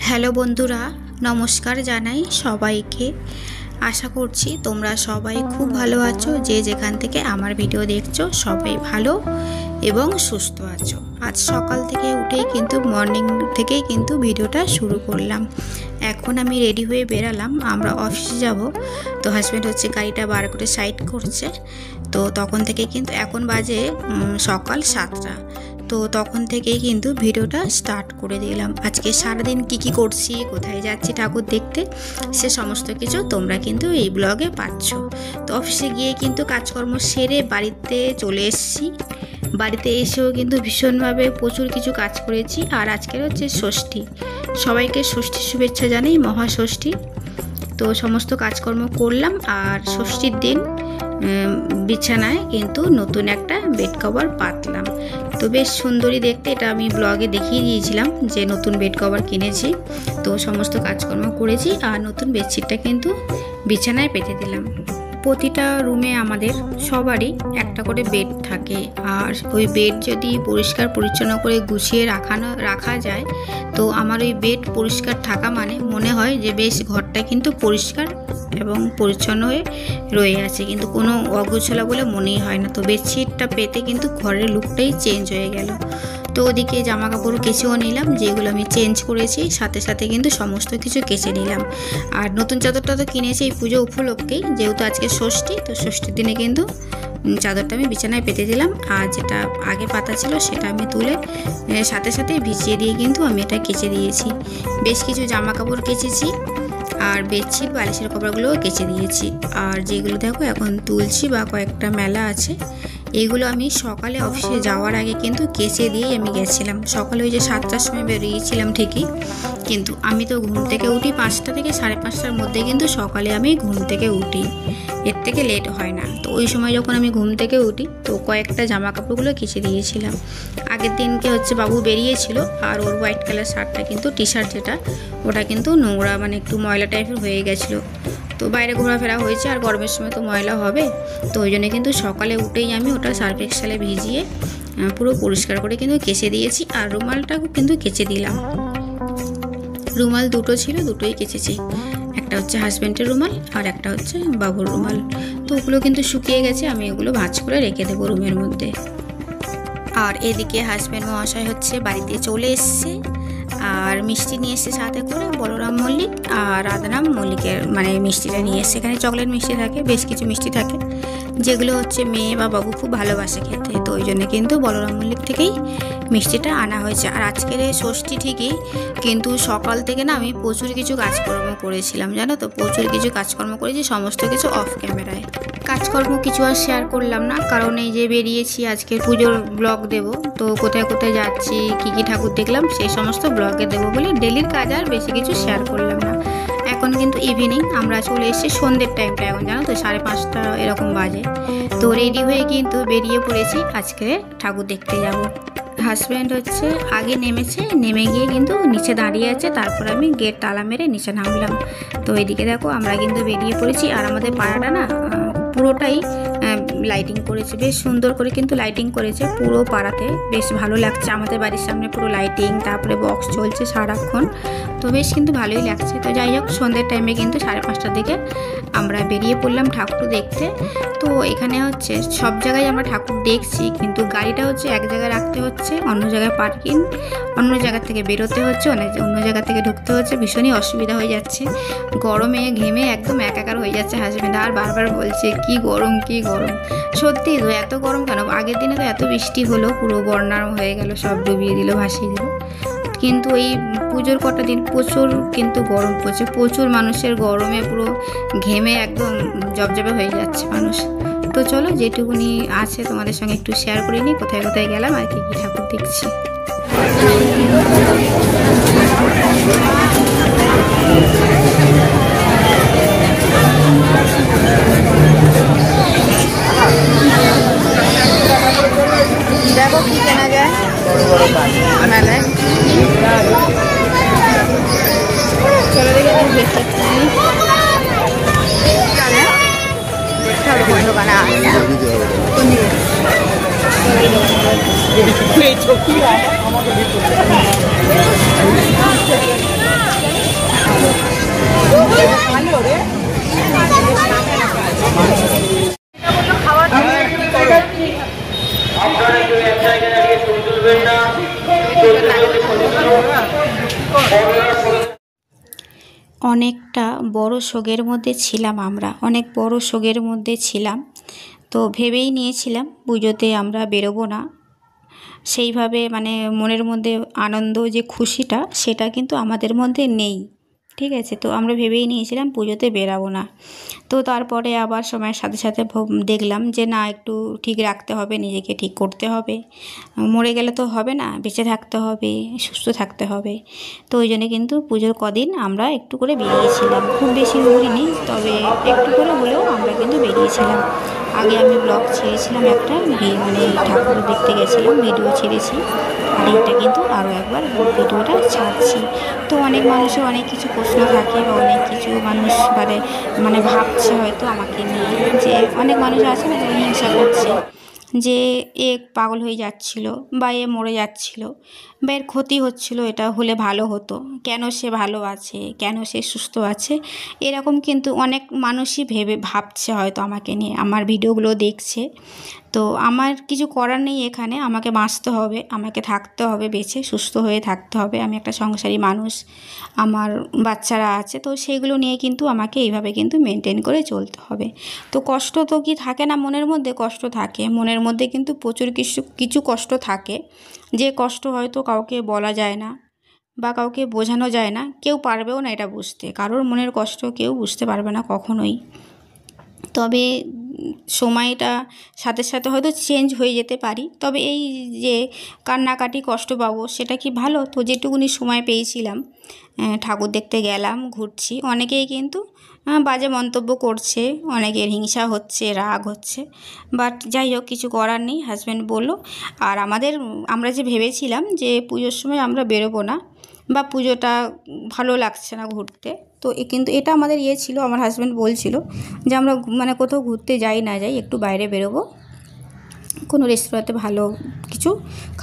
Hello বন্ধুরা, নমস্কার জানাই সবাইকে। আশা করছি তোমরা সবাই খুব ভালো আছো। যে যেখান থেকে আমার ভিডিও দেখছো সবাই ভালো এবং সুস্থ আছো। আজ সকাল থেকে উঠেই কিন্তু মর্নিং থেকেই কিন্তু ভিডিওটা শুরু করলাম। এখন আমি রেডি হয়ে বেরালাম, আমরা অফিসে যাব। তো হাজব্যান্ড হচ্ছে গাড়িটা বার করে সাইড করছে। তো তখন থেকে কিন্তু এখন বাজে সকাল 7টা। তো তখন থেকেই কিন্তু ভিডিওটা স্টার্ট করে দিলাম। আজকে সারাদিন কি করছি, কোথায় যাচ্ছি ঠাকুর দেখতে, সে সমস্ত কিছু তোমরা কিন্তু এই ব্লগে পাচ্ছ। তো অফিসে গিয়ে কিন্তু কাজকর্ম সেরে বাড়িতে চলে এসেছি। বাড়িতে এসেও কিন্তু ভীষণভাবে প্রচুর কিছু কাজ করেছি। আর আজকের হচ্ছে ষষ্ঠী, সবাইকে ষষ্ঠীর শুভেচ্ছা জানাই, মহাষষ্ঠী। তো সমস্ত কাজকর্ম করলাম। আর ষষ্ঠীর দিন বিছানায় কিন্তু নতুন একটা বেড কভার পাতলাম। তো বেশ সুন্দরী দেখতে, এটা আমি ব্লগে দেখিয়ে দিয়েছিলাম যে নতুন বেড কভার কিনেছি। তো সমস্ত কাজকর্ম করেছি আর নতুন বেডশিটটা কিন্তু বিছানায় পেতে দিলাম। প্রতিটা রুমে আমাদের সবারই একটা করে বেড থাকে। আর ওই বেড যদি পরিষ্কার পরিচ্ছন্ন করে গুছিয়ে রাখা যায়, তো আমার ওই বেড পরিষ্কার থাকা মানে মনে হয় যে বেশ ঘরটা কিন্তু পরিষ্কার এবং পরিচ্ছন্ন হয়ে রয়ে আছে, কিন্তু কোনো অগোছালো বলে মনেই হয় না। তো বেডশিটটা পেতে কিন্তু ঘরের লুকটাই চেঞ্জ হয়ে গেল। তো ওদিকে জামা কাপড় কেচেও নিলাম, যেগুলো আমি চেঞ্জ করেছি সাথে সাথে কিন্তু সমস্ত কিছু কেচে নিলাম। আর নতুন চাদরটা তো কিনেছি এই পুজো উপলক্ষেই, যেহেতু আজকে ষষ্ঠী। তো ষষ্ঠীর দিনে কিন্তু চাদরটা আমি বিছানায় পেতে দিলাম। আর যেটা আগে পাতা ছিল সেটা আমি তুলে সাথে সাথে ভিজিয়ে দিয়ে কিন্তু আমি এটা কেচে দিয়েছি। বেশ কিছু জামা কাপড় কেচেছি আর বেডশিট বালিশের কভারগুলোও কেচে দিয়েছি। আর যেগুলো দেখো এখন তুলছি বা কয়েকটা মেলা আছে, এইগুলো আমি সকালে অফিসে যাওয়ার আগে কিন্তু কেচে দিয়েই আমি গেছিলাম। সকালে ওই যে 7টার সময় বেরিয়েছিলাম ঠিকই, কিন্তু আমি তো ঘুম থেকে উঠি 5টা থেকে 5:30টার মধ্যে, কিন্তু সকালে আমি ঘুম থেকে উঠি, এর থেকে লেট হয় না। তো ওই সময় যখন আমি ঘুম থেকে উঠি তো কয়েকটা জামা কাপড়গুলো কেচে দিয়েছিলাম। আগের দিনকে হচ্ছে বাবু বেরিয়েছিল, আর ওর হোয়াইট কালার শার্টটা কিন্তু টি শার্ট যেটা, ওটা কিন্তু নোংরা মানে একটু ময়লা টাইপের হয়ে গেছিলো। তো বাইরে ঘোরাফেরা হয়েছে আর গরমের সময় তো ময়লা হবে। তো ওই জন্য কিন্তু সকালে উঠেই আমি ওটা সার্ফ এক্সেলে ভিজিয়ে পুরো পরিষ্কার করে কিন্তু কেচে দিয়েছি। আর রুমালটাও কিন্তু কেচে দিলাম। রুমাল দুটো ছিল, দুটোই কেচেছি। একটা হচ্ছে হাজব্যান্ডের রুমাল আর একটা হচ্ছে বাবুর রুমাল। তো ওগুলো কিন্তু শুকিয়ে গেছে, আমি ওগুলো ভাঁজ করে রেখে দেবো রুমের মধ্যে। আর এদিকে হাজব্যান্ড মহাশয় হচ্ছে বাড়িতে চলে এসছে, আর মিষ্টি নিয়ে এসছে সাথে করে, বলরাম মল্লিক আর রাধারাম মল্লিকের মানে মিষ্টিটা নিয়ে এসছে। এখানে চকলেট মিষ্টি থাকে, বেশ কিছু মিষ্টি থাকে যেগুলো হচ্ছে মেয়ে বা বাবু খুব ভালোবাসে খেতে। তো ওই জন্য কিন্তু বলরাম মল্লিক থেকেই মিষ্টিটা আনা হয়েছে। আর আজকের ষষ্ঠী ঠিকই, কিন্তু সকাল থেকে না আমি প্রচুর কিছু কাজকর্ম করেছিলাম, জানো তো, প্রচুর কিছু কাজকর্ম করেছি, সমস্ত কিছু অফ ক্যামেরায়। কাজকর্ম কিছু আর শেয়ার করলাম না, কারণ এই যে বেরিয়েছি আজকে পুজোর ব্লগ দেব। তো কোথায় কোথায় যাচ্ছি, কি ঠাকুর দেখলাম, সেই সমস্ত ব্লগে দেবো বলে ডেলির কাজ আর বেশি কিছু শেয়ার করলাম না। এখন কিন্তু ইভিনিং, আমরা চলে এসেছি সন্ধ্যের টাইমটা, এখন জানো তো 5:30 এরকম বাজে। তো রেডি হয়ে কিন্তু বেরিয়ে পড়েছি, আজকে ঠাকুর দেখতে যাব। হাজব্যান্ড হচ্ছে আগে নেমেছে, নেমে গিয়ে কিন্তু নিচে দাঁড়িয়ে আছে, তারপর আমি গেট তালা মেরে নিচে নামলাম। তো এইদিকে দেখো আমরা কিন্তু বেরিয়ে পড়েছি। আর আমাদের পাড়াটা না পুরোটাই লাইটিং করেছে, বেশ সুন্দর করে কিন্তু লাইটিং করেছে পুরো পাড়াতে, বেশ ভালো লাগছে। আমাদের বাড়ির সামনে পুরো লাইটিং, তারপরে বক্স চলছে সারাক্ষণ, তো বেশ কিন্তু ভালোই লাগছে। তো যাই হোক, সন্ধ্যের টাইমে কিন্তু 5:30টার দিকে আমরা বেরিয়ে পড়লাম ঠাকুর দেখতে। তো এখানে হচ্ছে সব জায়গায় আমরা ঠাকুর দেখছি, কিন্তু গাড়িটা হচ্ছে এক জায়গায় রাখতে হচ্ছে, অন্য জায়গায় পার্কিং, অন্য জায়গা থেকে বেরোতে হচ্ছে, অন্য জায়গা থেকে ঢুকতে হচ্ছে, ভীষণই অসুবিধা হয়ে যাচ্ছে। গরমে ঘেমে একদম একাকার হয়ে যাচ্ছে হাজবেন্ড, আর বারবার বলছে কি গরম কি গরম। সত্যি তো এত গরম কেন? আগের দিনে তো এত বৃষ্টি হলো, পুরো বন্যার হয়ে গেল, সব ডুবিয়ে দিল, ভাসিয়ে দিল। কিন্তু এই পুজোর কটা দিন প্রচুর কিন্তু গরম পড়ছে, প্রচুর মানুষের গরমে পুরো ঘেমে একদম জবজবে হয়ে যাচ্ছে মানুষ। তো চলো যেটুকুনি আছে তোমাদের সঙ্গে একটু শেয়ার করে নিই, কোথায় কোথায় গেলাম আর কি ঠাকুর দেখছি। দেখো কি কেনা যায় মেলায়, চলো দেখে দেখতে হবে কোন দোকানে আছে, কোন দিকে অনেকটা বড় শোকের মধ্যে ছিলাম আমরা, অনেক বড় শোকের মধ্যে ছিলাম। তো ভেবেই নিয়েছিলাম পুজোতে আমরা বেরোবো না। সেইভাবে মানে মনের মধ্যে আনন্দ যে খুশিটা সেটা কিন্তু আমাদের মধ্যে নেই, ঠিক আছে। তো আমরা ভেবেই নিয়েছিলাম পুজোতে বেরাবো না। তো তারপরে আবার সময়ের সাথে সাথে দেখলাম যে না, একটু ঠিক রাখতে হবে, নিজেকে ঠিক করতে হবে। মরে গেলে তো হবে না, বেঁচে থাকতে হবে, সুস্থ থাকতে হবে। তো ওই জন্য কিন্তু পুজোর কদিন আমরা একটু করে বেরিয়েছিলাম, খুব বেশি ঘুরিনি, তবে একটু করে হলেও আমরা কিন্তু বেরিয়েছিলাম। আগে আমি ব্লগ ছেড়েছিলাম একটা, মানে ঠাকুর দেখতে গেছিলাম, ভিডিও ছেড়েছি। আর এটা কিন্তু আরও একবার ভিডিওটা ছাড়ছি। তো অনেক মানুষের অনেক কিছু প্রশ্ন থাকে বা অনেক কিছু মানুষ মানে ভাবছে হয়তো আমাকে নিয়ে, যে অনেক মানুষ আছে না যারা হিংসা করছে, যে এ পাগল হয়ে যাচ্ছিল বা এ মরে যাচ্ছিল বা এর ক্ষতি হচ্ছিল, এটা হলে ভালো হতো, কেন সে ভালো আছে, কেন সে সুস্থ আছে, এরকম কিন্তু অনেক মানুষই ভাবছে হয়তো আমাকে নিয়ে, আমার ভিডিওগুলো দেখছে। তো আমার কিছু করার নেই, এখানে আমাকে বাঁচতে হবে, আমাকে থাকতে হবে, বেঁচে সুস্থ হয়ে থাকতে হবে। আমি একটা সংসারী মানুষ, আমার বাচ্চারা আছে, তো সেগুলো নিয়ে কিন্তু আমাকে এইভাবে কিন্তু মেনটেন করে চলতে হবে। তো কষ্ট তো কি থাকে না, মনের মধ্যে কষ্ট থাকে, মনের মধ্যে কিন্তু প্রচুর কিছু কষ্ট থাকে, যে কষ্ট হয়তো কাউকে বলা যায় না বা কাউকে বোঝানো যায় না, কেউ পারবেও না এটা বুঝতে, কারোর মনের কষ্ট কেউ বুঝতে পারবে না কখনোই। তবে সময়টা সাথে সাথে হয়তো চেঞ্জ হয়ে যেতে পারি, তবে এই যে কান্নাকাটি কষ্ট পাবো সেটা কি ভালো? তো যেটুকুনি সময় পেয়েছিলাম, ঠাকুর দেখতে গেলাম, ঘুরছি, অনেকেই কিন্তু বাজে মন্তব্য করছে, অনেকের হিংসা হচ্ছে, রাগ হচ্ছে, বাট যাই হোক, কিছু করার নেই। হাজব্যান্ড বললো, আর আমরা যে ভেবেছিলাম যে পুজোর সময় আমরা বেরোবো না বা পুজোটা ভালো লাগছে না ঘুরতে, তো কিন্তু এটা আমাদের ছিল, আমার হাজব্যান্ড বলছিল যে আমরা মানে কোথাও ঘুরতে যাই না যাই, একটু বাইরে বেরোবো, কোনো রেস্তোরাঁতে ভালো কিছু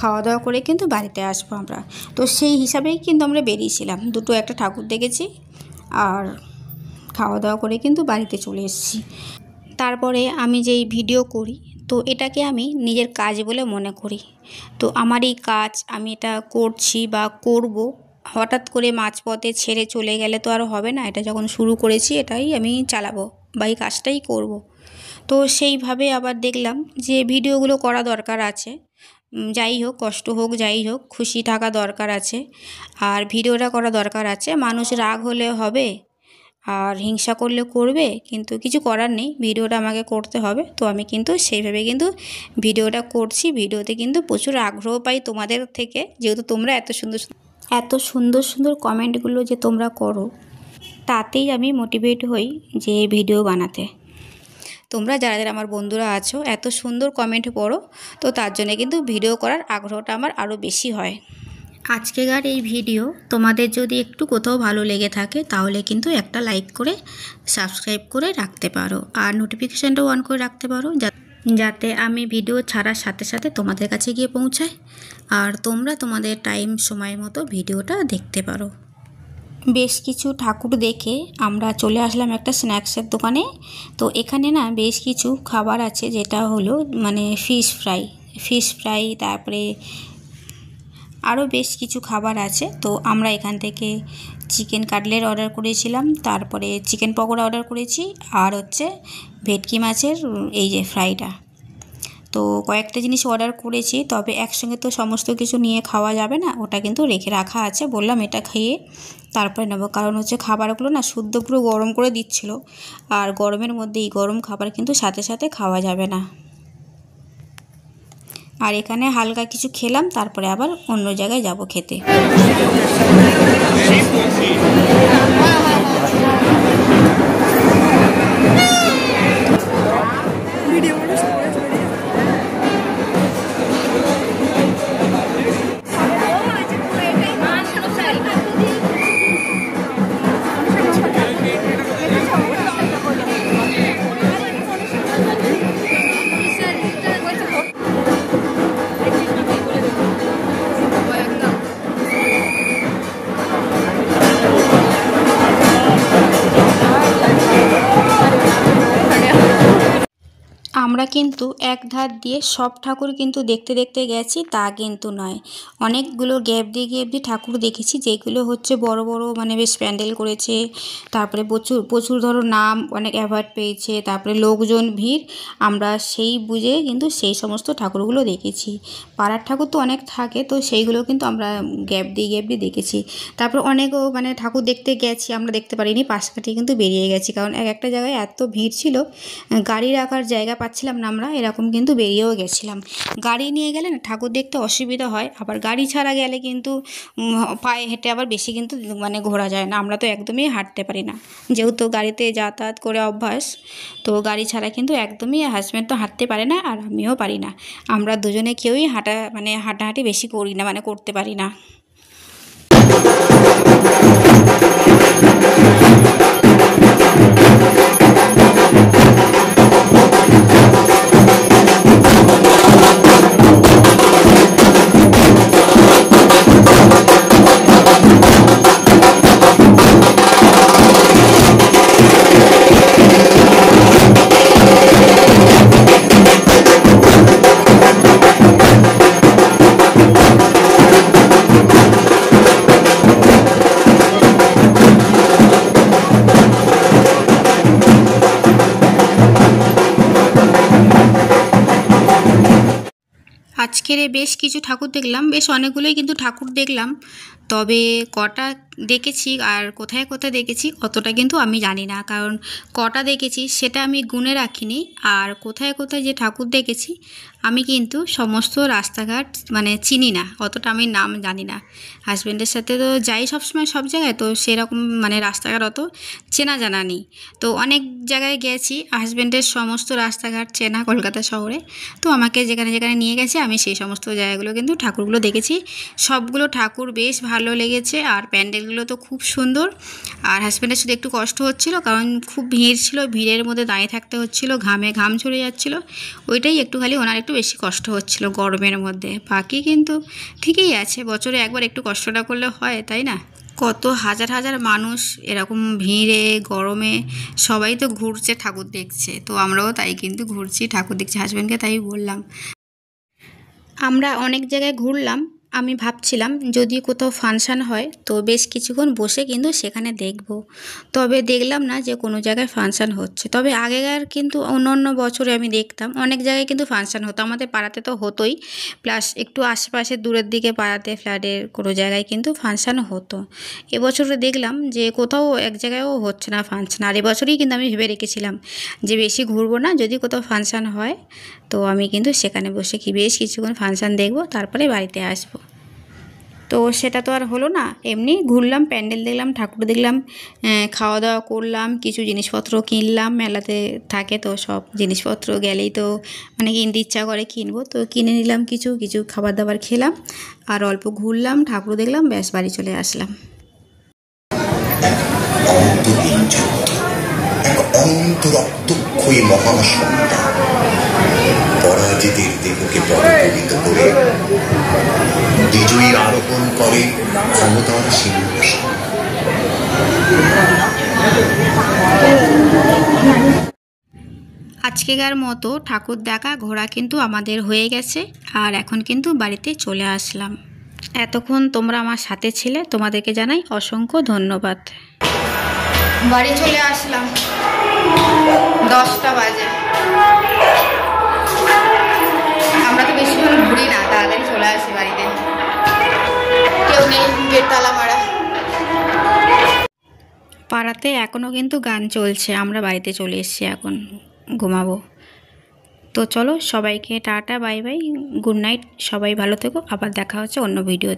খাওয়া দাওয়া করে কিন্তু বাড়িতে আসবো আমরা। তো সেই হিসাবেই কিন্তু আমরা বেরিয়েছিলাম, একটা ঠাকুর দেখেছি আর খাওয়া দাওয়া করে কিন্তু বাড়িতে চলে এসেছি। তারপরে আমি যেই ভিডিও করি, তো এটাকে আমি নিজের কাজ বলে মনে করি। তো আমার এই কাজ, আমি এটা করছি বা করব, হঠাৎ করে মাঝপথে ছেড়ে চলে গেলে তো আর হবে না। এটা যখন শুরু করেছি এটাই আমি চালাবো বা এই কাজটাই করব। তো সেইভাবে আবার দেখলাম যে ভিডিওগুলো করা দরকার আছে, যাই হোক, কষ্ট হোক, যাই হোক, খুশি থাকা দরকার আছে, আর ভিডিওটা করা দরকার আছে। মানুষ রাগ হলে হবে আর হিংসা করলে করবে, কিন্তু কিছু করার নেই, ভিডিওটা আমাকে করতে হবে। তো আমি কিন্তু সেইভাবে কিন্তু ভিডিওটা করছি। ভিডিওতে কিন্তু প্রচুর আগ্রহ পাই তোমাদের থেকে, যেহেতু তোমরা এত সুন্দর সুন্দর কমেন্টগুলো যে তোমরা করো, তাতেই আমি মোটিভেট হই যে ভিডিও বানাতে। তোমরা যারা যারা আমার বন্ধুরা আছো, এত সুন্দর কমেন্ট পড়ো, তো তার জন্য কিন্তু ভিডিও করার আগ্রহটা আমার আরও বেশি হয়। আজকেকার এই ভিডিও তোমাদের যদি একটু কোথাও ভালো লেগে থাকে, তাহলে কিন্তু একটা লাইক করে সাবস্ক্রাইব করে রাখতে পারো, আর নোটিফিকেশানটাও অন করে রাখতে পারো, যাতে আমি ভিডিও ছাড়ার সাথে সাথে তোমাদের কাছে গিয়ে পৌঁছায়, আর তোমরা তোমাদের সময় মতো ভিডিওটা দেখতে পারো। বেশ কিছু ঠাকুর দেখে আমরা চলে আসলাম একটা স্ন্যাক্সের দোকানে। তো এখানে না বেশ কিছু খাবার আছে, যেটা হলো মানে ফিশ ফ্রাই, তারপরে আরও বেশ কিছু খাবার আছে। তো আমরা এখান থেকে চিকেন কাটলেট অর্ডার করেছিলাম, তারপরে চিকেন পকোড়া অর্ডার করেছি, আর হচ্ছে ভেটকি মাছের এই যে ফ্রাইটা। তো কয়েকটা জিনিস অর্ডার করেছি, তবে একসঙ্গে তো সমস্ত কিছু নিয়ে খাওয়া যাবে না, ওটা কিন্তু রেখে রাখা আছে। বললাম এটা খেয়ে তারপরে নেবো, কারণ হচ্ছে খাবারগুলো না শুদ্ধ পুরো গরম করে দিচ্ছিল, আর গরমের মধ্যে এই গরম খাবার কিন্তু সাথে সাথে খাওয়া যাবে না। আর এখানে হালকা কিছু খেলাম, তারপরে আবার অন্য জায়গায় যাব খেতে। আমরা কিন্তু এক ধার দিয়ে সব ঠাকুর কিন্তু দেখতে দেখতে গেছি তা কিন্তু নয়, অনেকগুলো গ্যাপ দিয়ে ঠাকুর দেখেছি, যেগুলো হচ্ছে বড় বড় মানে বেশ প্যান্ডেল করেছে, তারপরে প্রচুর প্রচুর ধরো নাম অনেক অ্যাওয়ার্ড পেয়েছে, তারপরে লোকজন ভিড়, আমরা সেই বুঝে কিন্তু সেই সমস্ত ঠাকুরগুলো দেখেছি। পাড়ার ঠাকুর তো অনেক থাকে, তো সেইগুলো কিন্তু আমরা গ্যাপ দিয়ে দেখেছি। তারপর অনেকও মানে ঠাকুর দেখতে গেছি, আমরা দেখতে পারিনি, পাশ কাটিয়ে কিন্তু বেরিয়ে গেছি, কারণ এক একটা জায়গায় এত ভিড় ছিল, গাড়ি রাখার জায়গা পাচ্ছিলাম না, আমরা এরকম কিন্তু বেরিয়েও গেছিলাম। গাড়ি নিয়ে গেলে না ঠাকুর দেখতে অসুবিধা হয়, আবার গাড়ি ছাড়া গেলে কিন্তু পায়ে হেঁটে আবার বেশি কিন্তু মানে ঘোরা যায় না, আমরা তো একদমই হাঁটতে পারি না, যেহেতু গাড়িতে যাতায়াত করে অভ্যাস, তো গাড়ি ছাড়া কিন্তু একদমই হাজব্যান্ড তো হাঁটতে পারে না, আর আমিও পারি না, আমরা দুজনে কেউই হাঁটাহাঁটি বেশি করি না, মানে করতে পারি না। আজকের বেশ কিছু ঠাকুর দেখলাম, বেশ অনেকগুলোই কিন্তু ঠাকুর দেখলাম, তবে কটা দেখেছি আর কোথায় কোথায় দেখেছি অতটা কিন্তু আমি জানি না, কারণ কটা দেখেছি সেটা আমি গুনে রাখিনি, আর কোথায় কোথায় যে ঠাকুর দেখেছি আমি কিন্তু সমস্ত রাস্তাঘাট মানে চিনি না, অতটা আমি নাম জানি না। হাজব্যান্ডের সাথে তো যাই সবসময় সব জায়গায়, তো সেরকম মানে রাস্তাঘাট অত চেনা জানা নেই, তো অনেক জায়গায় গেছি, হাজব্যান্ডের সমস্ত রাস্তাঘাট চেনা কলকাতা শহরে, তো আমাকে যেখানে যেখানে নিয়ে গেছে আমি সেই সমস্ত জায়গাগুলো কিন্তু ঠাকুরগুলো দেখেছি, সবগুলো ঠাকুর বেশ ভালো লেগেছে, আর প্যান্ডেলগুলো তো খুব সুন্দর। আর হাজব্যান্ডের সাথে একটু কষ্ট হচ্ছিল, কারণ খুব ভিড় ছিল, ভিড়ের মধ্যে দাঁড়িয়ে থাকতে হচ্ছিলো, ঘামে ঘাম ঝরে যাচ্ছিলো, ওইটাই একটু খালি ওনার একটু বেশি কষ্ট হচ্ছিল গরমের মধ্যে, বাকি কিন্তু ঠিকই আছে, বছরে একবার একটু কষ্টটা করলে হয়, তাই না? কত হাজার হাজার মানুষ এরকম ভিড়ে গরমে সবাই তো ঘুরছে ঠাকুর দেখছে, তো আমরাও তাই কিন্তু ঘুরছি ঠাকুর দেখছি, হাজব্যান্ডকে তাই বললাম। আমরা অনেক জায়গায় ঘুরলাম, আমি ভাবছিলাম যদি কোথাও ফাংশান হয় তো বেশ কিছুক্ষণ বসে কিন্তু সেখানে দেখব, তবে দেখলাম না যে কোনো জায়গায় ফাংশান হচ্ছে, তবে আগেকার কিন্তু অন্য অন্য বছরে আমি দেখতাম অনেক জায়গায় কিন্তু ফাংশান হতো, আমাদের পাড়াতে তো হতোই, প্লাস একটু আশেপাশে দূরের দিকে পাড়াতে ফ্ল্যাটের কোনো জায়গায় কিন্তু ফাংশান হতো। এবছরে দেখলাম যে কোথাও এক জায়গায়ও হচ্ছে না ফাংশান, আর এবছরই কিন্তু আমি ভেবে রেখেছিলাম যে বেশি ঘুরবো না, যদি কোথাও ফাংশান হয় তো আমি কিন্তু সেখানে বসে বেশ কিছুক্ষণ ফাংশান দেখব, তারপরে বাড়িতে আসব। তো সেটা তো আর হলো না, এমনি ঘুরলাম, প্যান্ডেল দেখলাম, ঠাকুর দেখলাম, খাওয়া দাওয়া করলাম, কিছু জিনিসপত্র কিনলাম, মেলাতে থাকে তো সব জিনিসপত্র গেলেই তো মানে কিনতে ইচ্ছা করে, কিনবো, তো কিনে নিলাম, কিছু কিছু খাবার দাবার খেলাম, আর অল্প ঘুরলাম, ঠাকুর দেখলাম, ব্যাস বাড়ি চলে আসলাম। অন্তরক্তক্ষয়ী মহাসন্ধ্যা পরাজিতের দেহকে পরাজিত করে বিজয়ী আরোহণ করে ক্ষমতার সিংহাসন। আজকেকার মতো ঠাকুর দেখা ঘোরা কিন্তু আমাদের হয়ে গেছে, আর এখন কিন্তু বাড়িতে চলে আসলাম। এতক্ষণ তোমরা আমার সাথে ছিলে, তোমাদেরকে জানাই অসংখ্য ধন্যবাদ। বাড়ি চলে আসলাম, 10টা বাজে, আমরা তো বেশিক্ষণ ঘুরি না, তাড়াতাড়ি চলে আসি বাড়িতে, কেউ নেই, গেট তালা মারা। পাড়াতে এখনও কিন্তু গান চলছে, আমরা বাড়িতে চলে এসেছি, এখন ঘুমাবো। তো চলো সবাইকে tata, bye bye, good night, সবাই ভালো থেকো, আবার দেখা হচ্ছে অন্য ভিডিও।